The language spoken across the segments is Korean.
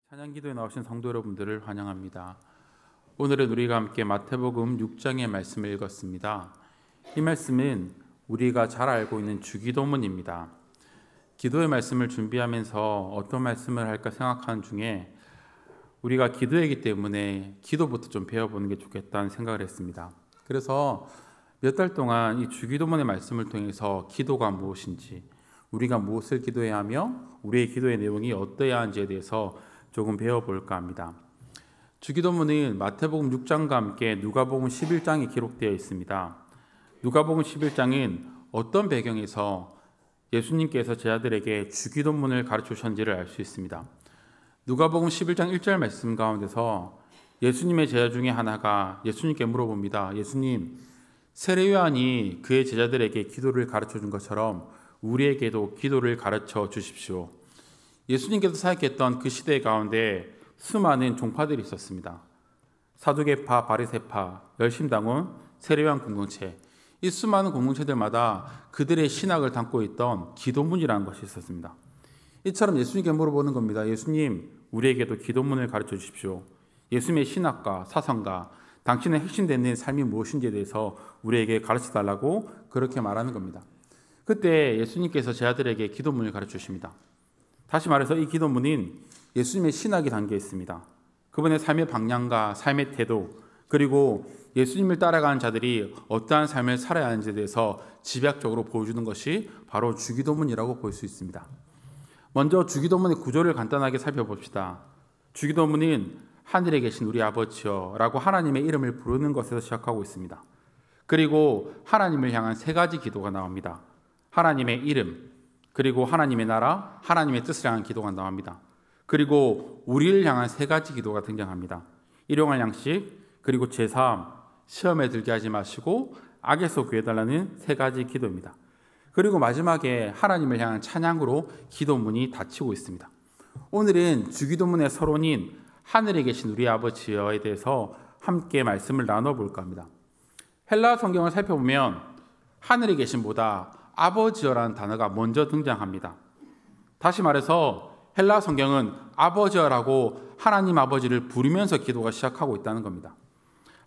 찬양기도에 나오신 성도 여러분들을 환영합니다. 오늘은 우리가 함께 마태복음 6장의 말씀을 읽었습니다. 이 말씀은 우리가 잘 알고 있는 주기도문입니다. 기도의 말씀을 준비하면서 어떤 말씀을 할까 생각하는 중에 우리가 기도이기 때문에 기도부터 좀 배워보는 게 좋겠다는 생각을 했습니다. 그래서 몇 달 동안 이 주기도문의 말씀을 통해서 기도가 무엇인지, 우리가 무엇을 기도해야 하며 우리의 기도의 내용이 어떠해야 하는지에 대해서 조금 배워볼까 합니다. 주기도문은 마태복음 6장과 함께 누가복음 11장에 기록되어 있습니다. 누가복음 11장은 어떤 배경에서 예수님께서 제자들에게 주기도문을 가르치셨는지를 알 수 있습니다. 누가복음 11장 1절 말씀 가운데서 예수님의 제자 중에 하나가 예수님께 물어봅니다. 예수님, 세례 요한이 그의 제자들에게 기도를 가르쳐 준 것처럼 우리에게도 기도를 가르쳐 주십시오. 예수님께서 사역했던 그 시대 가운데 수많은 종파들이 있었습니다. 사두개파, 바리새파, 열심당원, 세례요한 공동체, 이 수많은 공동체들마다 그들의 신학을 담고 있던 기도문이라는 것이 있었습니다. 이처럼 예수님께 물어보는 겁니다. 예수님, 우리에게도 기도문을 가르쳐 주십시오. 예수님의 신학과 사상과 당신의 핵심되는 삶이 무엇인지에 대해서 우리에게 가르쳐 달라고 그렇게 말하는 겁니다. 그때 예수님께서 제자들에게 기도문을 가르쳐 주십니다. 다시 말해서 이 기도문은 예수님의 신학이 담겨 있습니다. 그분의 삶의 방향과 삶의 태도, 그리고 예수님을 따라가는 자들이 어떠한 삶을 살아야 하는지에 대해서 집약적으로 보여주는 것이 바로 주기도문이라고 볼 수 있습니다. 먼저 주기도문의 구조를 간단하게 살펴봅시다. 주기도문은 하늘에 계신 우리 아버지여 라고 하나님의 이름을 부르는 것에서 시작하고 있습니다. 그리고 하나님을 향한 세 가지 기도가 나옵니다. 하나님의 이름, 그리고 하나님의 나라, 하나님의 뜻을 향한 기도가 나옵니다. 그리고 우리를 향한 세 가지 기도가 등장합니다. 일용할 양식, 그리고 제3, 시험에 들게 하지 마시고 악에서 구해달라는 세 가지 기도입니다. 그리고 마지막에 하나님을 향한 찬양으로 기도문이 닫히고 있습니다. 오늘은 주기도문의 서론인 하늘에 계신 우리 아버지여에 대해서 함께 말씀을 나눠볼까 합니다. 헬라 성경을 살펴보면 하늘에 계신보다 아버지여라는 단어가 먼저 등장합니다. 다시 말해서 헬라 성경은 아버지여라고 하나님 아버지를 부르면서 기도가 시작하고 있다는 겁니다.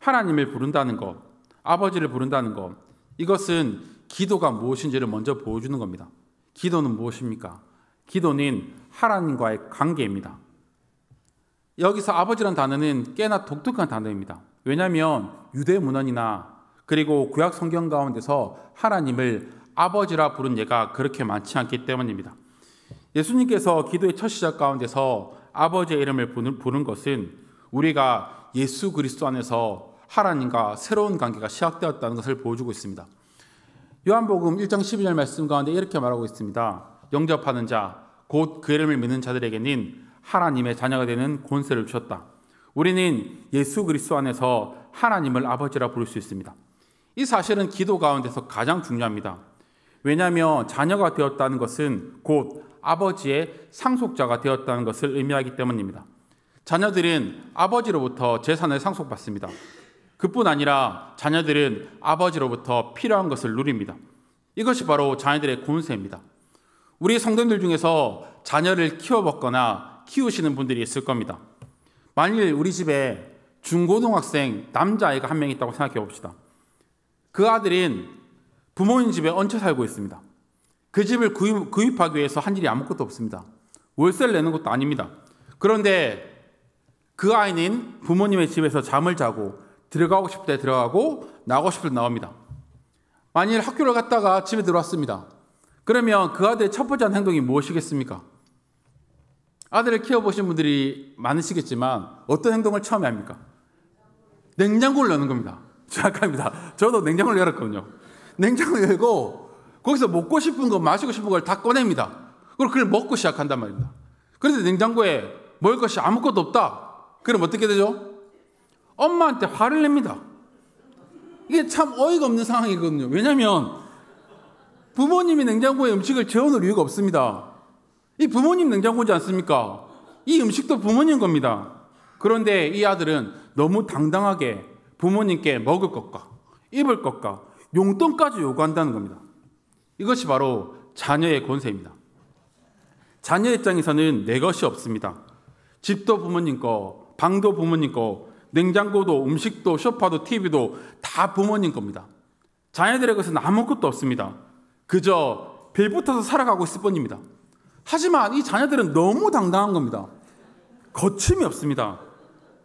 하나님을 부른다는 것, 아버지를 부른다는 것, 이것은 기도가 무엇인지를 먼저 보여주는 겁니다. 기도는 무엇입니까? 기도는 하나님과의 관계입니다. 여기서 아버지라는 단어는 꽤나 독특한 단어입니다. 왜냐하면 유대 문헌이나 그리고 구약 성경 가운데서 하나님을 아버지라 부른 예가 그렇게 많지 않기 때문입니다. 예수님께서 기도의 첫 시작 가운데서 아버지의 이름을 부른 것은 우리가 예수 그리스도 안에서 하나님과 새로운 관계가 시작되었다는 것을 보여주고 있습니다. 요한복음 1장 12절 말씀 가운데 이렇게 말하고 있습니다. 영접하는 자, 곧 그 이름을 믿는 자들에게는 하나님의 자녀가 되는 권세를 주셨다. 우리는 예수 그리스도 안에서 하나님을 아버지라 부를 수 있습니다. 이 사실은 기도 가운데서 가장 중요합니다. 왜냐하면 자녀가 되었다는 것은 곧 아버지의 상속자가 되었다는 것을 의미하기 때문입니다. 자녀들은 아버지로부터 재산을 상속받습니다. 그뿐 아니라 자녀들은 아버지로부터 필요한 것을 누립니다. 이것이 바로 자녀들의 권세입니다. 우리 성도님들 중에서 자녀를 키워봤거나 키우시는 분들이 있을 겁니다. 만일 우리 집에 중고등학생 남자아이가 한 명 있다고 생각해 봅시다. 그 아들은 부모님 집에 얹혀 살고 있습니다. 그 집을 구입하기 위해서 한 일이 아무것도 없습니다. 월세를 내는 것도 아닙니다. 그런데 그 아이는 부모님의 집에서 잠을 자고 들어가고 싶을 때 들어가고 나가고 싶을 때 나옵니다. 만일 학교를 갔다가 집에 들어왔습니다. 그러면 그 아들의 첫 번째 행동이 무엇이겠습니까? 아들을 키워보신 분들이 많으시겠지만 어떤 행동을 처음에 합니까? 냉장고를 여는 겁니다. 정확합니다. 저도 냉장고를 열었거든요. 냉장고를 열고 거기서 먹고 싶은 거, 마시고 싶은 걸 다 꺼냅니다. 그리고 그걸 먹고 시작한단 말입니다. 그런데 냉장고에 먹을 것이 아무것도 없다. 그럼 어떻게 되죠? 엄마한테 화를 냅니다. 이게 참 어이가 없는 상황이거든요. 왜냐하면 부모님이 냉장고에 음식을 재워놓을 이유가 없습니다. 이 부모님 냉장고지 않습니까? 이 음식도 부모님 겁니다. 그런데 이 아들은 너무 당당하게 부모님께 먹을 것과 입을 것과 용돈까지 요구한다는 겁니다. 이것이 바로 자녀의 권세입니다. 자녀 입장에서는 내 것이 없습니다. 집도 부모님 거, 방도 부모님 거, 냉장고도, 음식도, 소파도, TV도 다 부모님 겁니다. 자녀들의 것은 아무것도 없습니다. 그저 빌붙어서 살아가고 있을 뿐입니다. 하지만 이 자녀들은 너무 당당한 겁니다. 거침이 없습니다.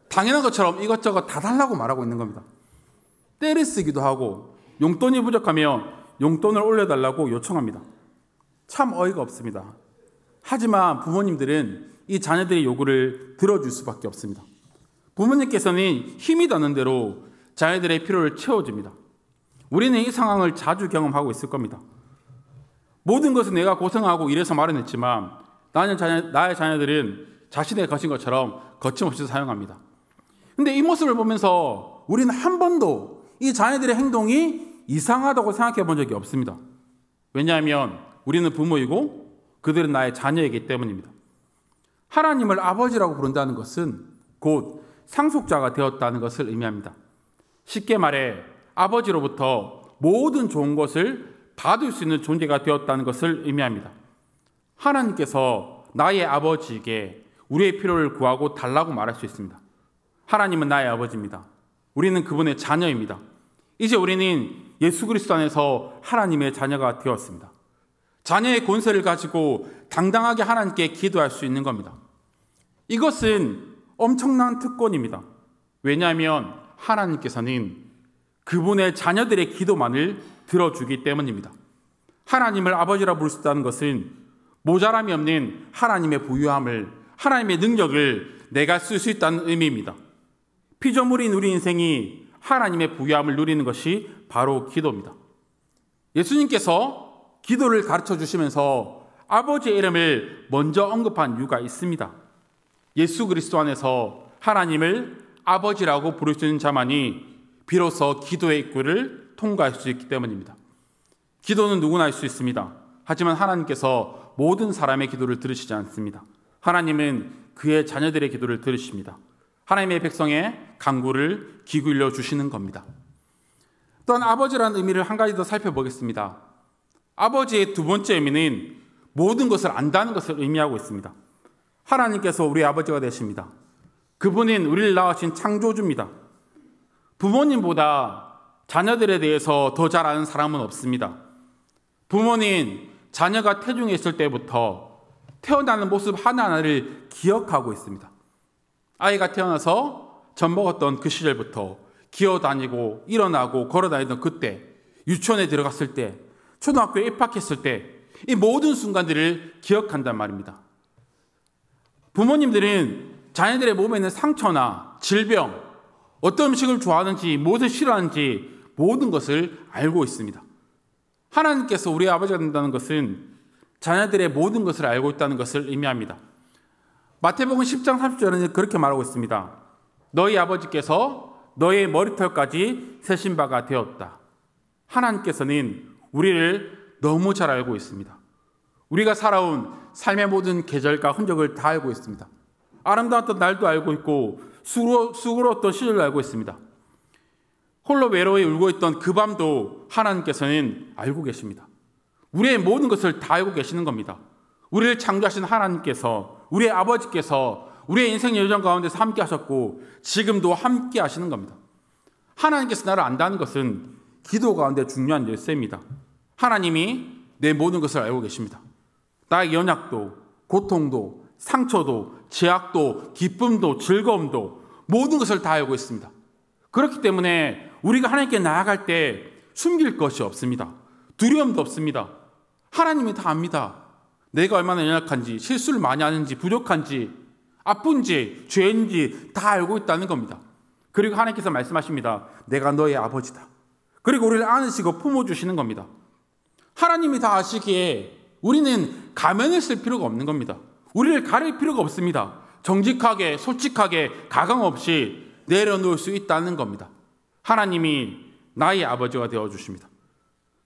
당연한 것처럼 이것저것 다 달라고 말하고 있는 겁니다. 떼를 쓰기도 하고 용돈이 부족하면 용돈을 올려달라고 요청합니다. 참 어이가 없습니다. 하지만 부모님들은 이 자녀들의 요구를 들어줄 수밖에 없습니다. 부모님께서는 힘이 닿는 대로 자녀들의 필요를 채워줍니다. 우리는 이 상황을 자주 경험하고 있을 겁니다. 모든 것은 내가 고생하고 일해서 마련했지만 나의 자녀들은 자신의 것인 것처럼 거침없이 사용합니다. 근데 이 모습을 보면서 우리는 한 번도 이 자녀들의 행동이 이상하다고 생각해 본 적이 없습니다. 왜냐하면 우리는 부모이고 그들은 나의 자녀이기 때문입니다. 하나님을 아버지라고 부른다는 것은 곧 상속자가 되었다는 것을 의미합니다. 쉽게 말해 아버지로부터 모든 좋은 것을 받을 수 있는 존재가 되었다는 것을 의미합니다. 하나님께서 나의 아버지에게 우리의 필요를 구하고 달라고 말할 수 있습니다. 하나님은 나의 아버지입니다. 우리는 그분의 자녀입니다. 이제 우리는 예수 그리스도 안에서 하나님의 자녀가 되었습니다. 자녀의 권세를 가지고 당당하게 하나님께 기도할 수 있는 겁니다. 이것은 엄청난 특권입니다. 왜냐하면 하나님께서는 그분의 자녀들의 기도만을 들어주기 때문입니다. 하나님을 아버지라 부를 수 있다는 것은 모자람이 없는 하나님의 부유함을, 하나님의 능력을 내가 쓸 수 있다는 의미입니다. 피조물인 우리 인생이 하나님의 부유함을 누리는 것이 바로 기도입니다. 예수님께서 기도를 가르쳐 주시면서 아버지의 이름을 먼저 언급한 이유가 있습니다. 예수 그리스도 안에서 하나님을 아버지라고 부를 수 있는 자만이 비로소 기도의 입구를 통과할 수 있기 때문입니다. 기도는 누구나 할 수 있습니다. 하지만 하나님께서 모든 사람의 기도를 들으시지 않습니다. 하나님은 그의 자녀들의 기도를 들으십니다. 하나님의 백성의 간구를 기울여 주시는 겁니다. 또한 아버지라는 의미를 한 가지 더 살펴보겠습니다. 아버지의 두 번째 의미는 모든 것을 안다는 것을 의미하고 있습니다. 하나님께서 우리의 아버지가 되십니다. 그분은 우리를 낳으신 창조주입니다. 부모님보다 자녀들에 대해서 더 잘 아는 사람은 없습니다. 부모는 자녀가 태중에 있을 때부터 태어나는 모습 하나하나를 기억하고 있습니다. 아이가 태어나서 젖 먹었던 그 시절부터 기어다니고 일어나고 걸어다니던 그때, 유치원에 들어갔을 때, 초등학교에 입학했을 때, 이 모든 순간들을 기억한단 말입니다. 부모님들은 자녀들의 몸에 있는 상처나 질병, 어떤 음식을 좋아하는지, 무엇을 싫어하는지 모든 것을 알고 있습니다. 하나님께서 우리의 아버지가 된다는 것은 자녀들의 모든 것을 알고 있다는 것을 의미합니다. 마태복음 10장 30절에는 그렇게 말하고 있습니다. 너희 아버지께서 너의 머리털까지 세신 바가 되었다. 하나님께서는 우리를 너무 잘 알고 있습니다. 우리가 살아온 삶의 모든 계절과 흔적을 다 알고 있습니다. 아름다웠던 날도 알고 있고 수고로웠던 시절도 알고 있습니다. 홀로 외로이 울고 있던 그 밤도 하나님께서는 알고 계십니다. 우리의 모든 것을 다 알고 계시는 겁니다. 우리를 창조하신 하나님께서, 우리의 아버지께서 우리의 인생 여정 가운데서 함께 하셨고 지금도 함께 하시는 겁니다. 하나님께서 나를 안다는 것은 기도 가운데 중요한 열쇠입니다. 하나님이 내 모든 것을 알고 계십니다. 나의 연약도, 고통도, 상처도, 제약도, 기쁨도, 즐거움도 모든 것을 다 알고 있습니다. 그렇기 때문에 우리가 하나님께 나아갈 때 숨길 것이 없습니다. 두려움도 없습니다. 하나님이 다 압니다. 내가 얼마나 연약한지, 실수를 많이 하는지, 부족한지, 아픈지, 죄인지 다 알고 있다는 겁니다. 그리고 하나님께서 말씀하십니다. 내가 너의 아버지다. 그리고 우리를 안으시고 품어주시는 겁니다. 하나님이 다 아시기에 우리는 가면을 쓸 필요가 없는 겁니다. 우리를 가릴 필요가 없습니다. 정직하게, 솔직하게, 가감 없이 내려놓을 수 있다는 겁니다. 하나님이 나의 아버지가 되어주십니다.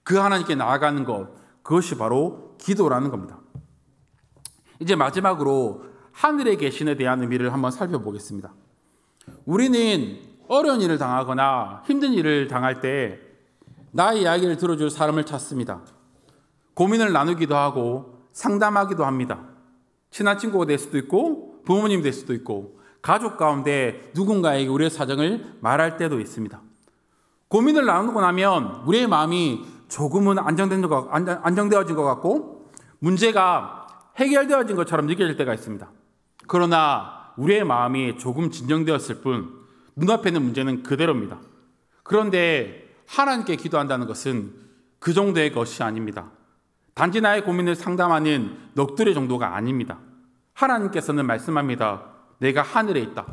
그 하나님께 나아가는 것, 그것이 바로 기도라는 겁니다. 이제 마지막으로 하늘에 계신에 대한 의미를 한번 살펴보겠습니다. 우리는 어려운 일을 당하거나 힘든 일을 당할 때 나의 이야기를 들어줄 사람을 찾습니다. 고민을 나누기도 하고 상담하기도 합니다. 친한 친구가 될 수도 있고 부모님 될 수도 있고 가족 가운데 누군가에게 우리의 사정을 말할 때도 있습니다. 고민을 나누고 나면 우리의 마음이 조금은 안정되어진 것 같고 문제가 해결되어진 것처럼 느껴질 때가 있습니다. 그러나 우리의 마음이 조금 진정되었을 뿐 눈앞에 있는 문제는 그대로입니다. 그런데 하나님께 기도한다는 것은 그 정도의 것이 아닙니다. 단지 나의 고민을 상담하는 넋두리 정도가 아닙니다. 하나님께서는 말씀합니다. 내가 하늘에 있다.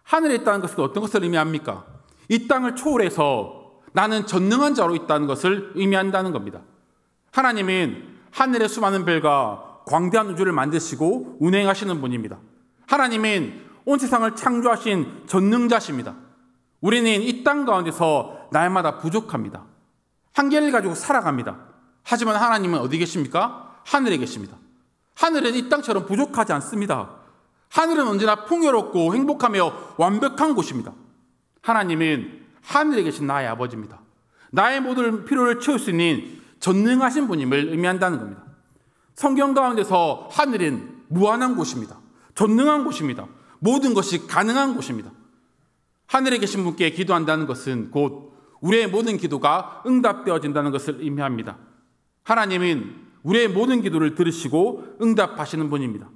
하늘에 있다는 것은 어떤 것을 의미합니까? 이 땅을 초월해서 나는 전능한 자로 있다는 것을 의미한다는 겁니다. 하나님은 하늘의 수많은 별과 광대한 우주를 만드시고 운행하시는 분입니다. 하나님은 온 세상을 창조하신 전능자십니다. 우리는 이 땅 가운데서 날마다 부족합니다. 한계를 가지고 살아갑니다. 하지만 하나님은 어디 계십니까? 하늘에 계십니다. 하늘은 이 땅처럼 부족하지 않습니다. 하늘은 언제나 풍요롭고 행복하며 완벽한 곳입니다. 하나님은 하늘에 계신 나의 아버지입니다. 나의 모든 필요를 채울 수 있는 전능하신 분임을 의미한다는 겁니다. 성경 가운데서 하늘은 무한한 곳입니다. 전능한 곳입니다. 모든 것이 가능한 곳입니다. 하늘에 계신 분께 기도한다는 것은 곧 우리의 모든 기도가 응답되어진다는 것을 의미합니다. 하나님은 우리의 모든 기도를 들으시고 응답하시는 분입니다.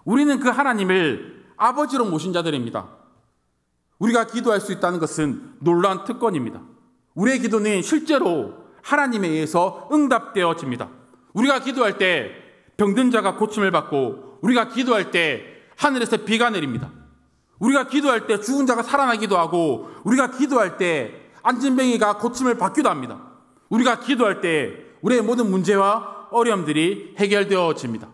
우리는 그 하나님을 아버지로 모신 자들입니다. 우리가 기도할 수 있다는 것은 놀라운 특권입니다. 우리의 기도는 실제로 하나님에 의해서 응답되어집니다. 우리가 기도할 때 병든 자가 고침을 받고 우리가 기도할 때 하늘에서 비가 내립니다. 우리가 기도할 때 죽은 자가 살아나기도 하고 우리가 기도할 때 안진뱅이가 고침을 받기도 합니다. 우리가 기도할 때 우리의 모든 문제와 어려움들이 해결되어집니다.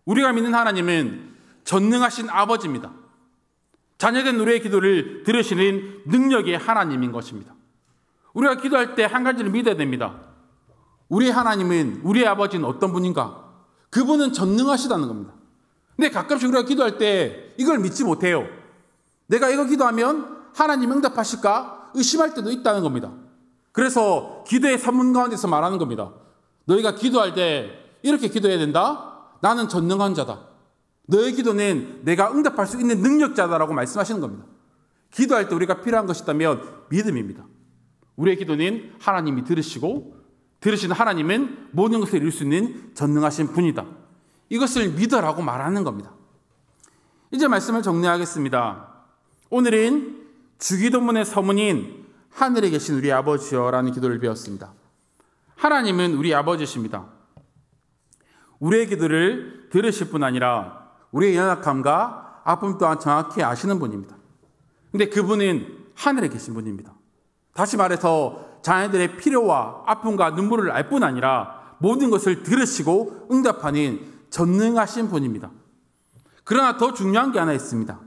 우리가 믿는 하나님은 전능하신 아버지입니다. 자녀된 우리의 기도를 들으시는 능력의 하나님인 것입니다. 우리가 기도할 때 한 가지를 믿어야 됩니다. 우리의 하나님은, 우리의 아버지는 어떤 분인가? 그분은 전능하시다는 겁니다. 근데 가끔씩 우리가 기도할 때 이걸 믿지 못해요. 내가 이거 기도하면 하나님 응답하실까? 의심할 때도 있다는 겁니다. 그래서 기도의 산문 가운데서 말하는 겁니다. 너희가 기도할 때 이렇게 기도해야 된다? 나는 전능한 자다. 너의 기도는 내가 응답할 수 있는 능력자다라고 말씀하시는 겁니다. 기도할 때 우리가 필요한 것이 있다면 믿음입니다. 우리의 기도는 하나님이 들으시고 들으시는 하나님은 모든 것을 이룰 수 있는 전능하신 분이다. 이것을 믿어라고 말하는 겁니다. 이제 말씀을 정리하겠습니다. 오늘은 주기도문의 서문인 하늘에 계신 우리 아버지여라는 기도를 배웠습니다. 하나님은 우리 아버지십니다. 우리의 기도를 들으실 뿐 아니라 우리의 연약함과 아픔 또한 정확히 아시는 분입니다. 근데 그분은 하늘에 계신 분입니다. 다시 말해서 자녀들의 필요와 아픔과 눈물을 알 뿐 아니라 모든 것을 들으시고 응답하는 전능하신 분입니다. 그러나 더 중요한 게 하나 있습니다.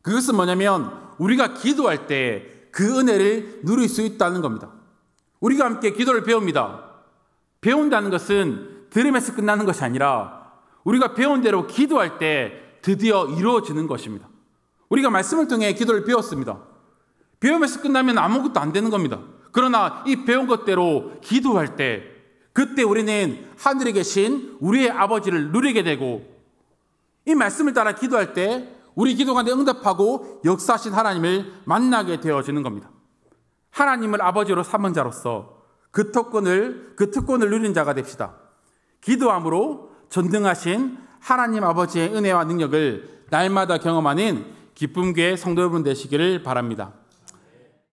그것은 뭐냐면 우리가 기도할 때 그 은혜를 누릴 수 있다는 겁니다. 우리가 함께 기도를 배웁니다. 배운다는 것은 들으면서 끝나는 것이 아니라 우리가 배운 대로 기도할 때 드디어 이루어지는 것입니다. 우리가 말씀을 통해 기도를 배웠습니다. 배우면서 끝나면 아무것도 안 되는 겁니다. 그러나 이 배운 것대로 기도할 때 그때 우리는 하늘에 계신 우리의 아버지를 누리게 되고 이 말씀을 따라 기도할 때 우리 기도 가운데 응답하고 역사하신 하나님을 만나게 되어지는 겁니다. 하나님을 아버지로 삼은 자로서 그 특권을 누리는 자가 됩시다. 기도함으로 전능하신 하나님 아버지의 은혜와 능력을 날마다 경험하는 기쁨교회 성도 여러분 되시기를 바랍니다.